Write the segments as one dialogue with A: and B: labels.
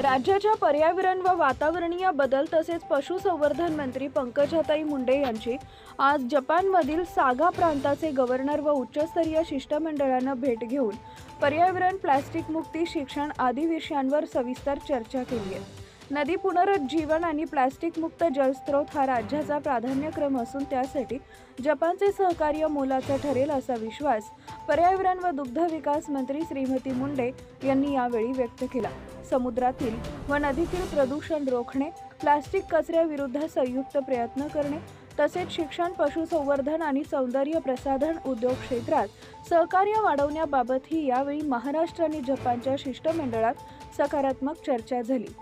A: राज्याच्या पर्यावरण व वातावरणीय बदल तसेच पशुसंवर्धन मंत्री पंकजाताई मुंडे यांची आज जपानमधील सागा प्रांताचे गव्हर्नर व उच्चस्तरीय शिष्टमंडळानं भेट घेऊन पर्यावरण, प्लास्टिक मुक्ती, शिक्षण आदी विषयांवर सविस्तर चर्चा केली आहे. नदी पुनरुज्जीवन आणि प्लास्टिक मुक्त जलस्रोत हा राज्याचा प्राधान्यक्रम असून त्यासाठी जपानचे सहकार्य मोलाचं ठरेल असा विश्वास पर्यावरण व दुग्ध विकास मंत्री श्रीमती मुंडे यांनी यावेळी व्यक्त केला. समुद्रातील व नदीतील प्रदूषण रोखणे, प्लास्टिक कचऱ्याविरुद्ध संयुक्त प्रयत्न करणे तसेच शिक्षण, पशुसंवर्धन आणि सौंदर्य प्रसाधन उद्योग क्षेत्रात सहकार्य वाढवण्याबाबतही यावेळी महाराष्ट्र आणि जपानच्या शिष्टमंडळात सकारात्मक चर्चा झाली.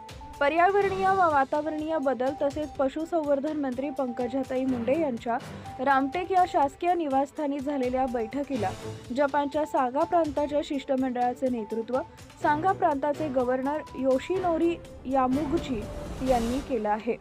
A: पर्यावरणीय व वातावरणीय बदल तसेच पशुसंवर्धन मंत्री पंकजाताई मुंडे यांच्या रामटेक या शासकीय निवासस्थानी झालेल्या बैठकीला जपानच्या सागा प्रांताच्या शिष्टमंडळाचे नेतृत्व सागा प्रांताचे गव्हर्नर योशिनोरी यामुगुची यांनी केलं आहे.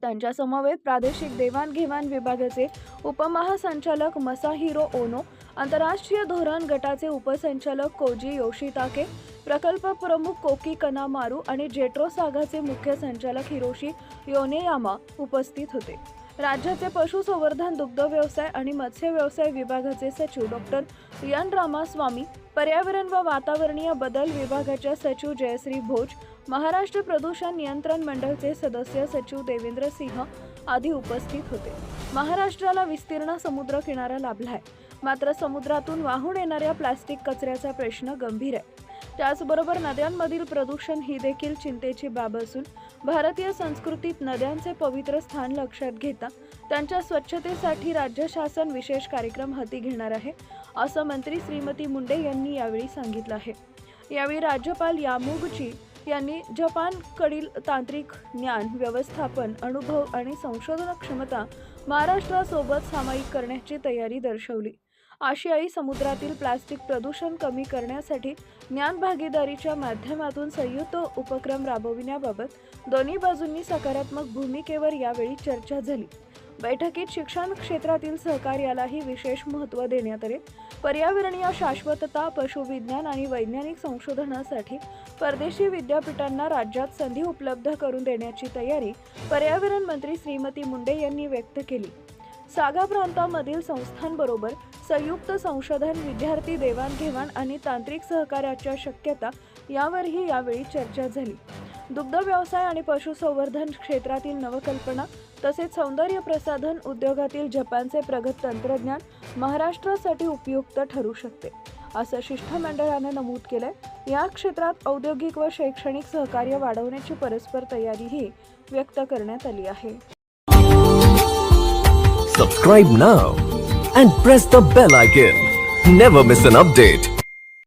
A: त्यांच्या समवेत प्रादेशिक देवाणघेवाण विभागाचे उपमहासंचालक मसाहिरो ओनो, आंतरराष्ट्रीय धोरण गटाचे उपसंचालक कोजी योशिताके, प्रकल्प प्रमुख कोकी कनामारू आणि जेट्रो सागाचे मुख्य संचालक हिरोशी योनेयामा उपस्थित होते. राज्याचे पशुसंवर्धन, दुग्ध व्यवसाय आणि मत्स्य व्यवसाय विभागाचे सचिव डॉक्टर एन रामास्वामी, पर्यावरण व वातावरणीय बदल विभागाच्या सचिव जयश्री भोज, महाराष्ट्र प्रदूषण नियंत्रण मंडळचे सदस्य सचिव देवेंद्र सिंह आदी उपस्थित होते. महाराष्ट्राला विस्तीर्ण समुद्र किनारा लाभला आहे, मात्र समुद्रातून वाहून येणाऱ्या प्लास्टिक कचऱ्याचा प्रश्न गंभीर आहे. त्याचबरोबर नद्यांमधील प्रदूषण ही देखील चिंतेची बाब असून भारतीय संस्कृतीत नद्यांचे पवित्र स्थान लक्षात घेता त्यांच्या स्वच्छतेसाठी राज्य शासन विशेष कार्यक्रम हाती घेणार आहे, असं मंत्री श्रीमती मुंडे यांनी यावेळी सांगितलं आहे. यावेळी राज्यपाल यामुगुची यांनी जपानकडील तांत्रिक ज्ञान, व्यवस्थापन, अनुभव आणि संशोधन क्षमता महाराष्ट्रासोबत सामायिक करण्याची तयारी दर्शवली. आशियाई समुद्रातील प्लास्टिक प्रदूषण कमी करण्यासाठी ज्ञान भागीदारीच्या माध्यमातून संयुक्त उपक्रम राबविण्याबाबत दोन्ही बाजूंनी सकारात्मक भूमिकेवर यावेळी चर्चा झाली. बैठकीत शिक्षण क्षेत्रातील सहकार्यालाही विशेष महत्त्व देण्यात आले. पर्यावरणीय शाश्वतता, पशुविज्ञान आणि वैज्ञानिक संशोधनासाठी परदेशी विद्यापीठांना राज्यात संधी उपलब्ध करून देण्याची तयारी पर्यावरण मंत्री श्रीमती मुंडे यांनी व्यक्त केली. सागा प्रांतामधील संस्थांबरोबर संयुक्त संशोधन, विद्यार्थी देवाणघेवाण आणि तांत्रिक सहकार्याच्या शक्यता यावरही यावेळी चर्चा झाली. दुग्ध व्यवसाय आणि पशुसंवर्धन क्षेत्रातील नवकल्पना तसेच सौंदर्य प्रसाधन उद्योगातील जपानचे प्रगत तंत्रज्ञान महाराष्ट्रासाठी उपयुक्त ठरू शकते, असं शिष्टमंडळानं नमूद केलंय. या क्षेत्रात औद्योगिक व शैक्षणिक सहकार्य वाढवण्याची परस्पर तयारीही व्यक्त करण्यात आली आहे.
B: Subscribe now and press the bell icon. Never miss an update.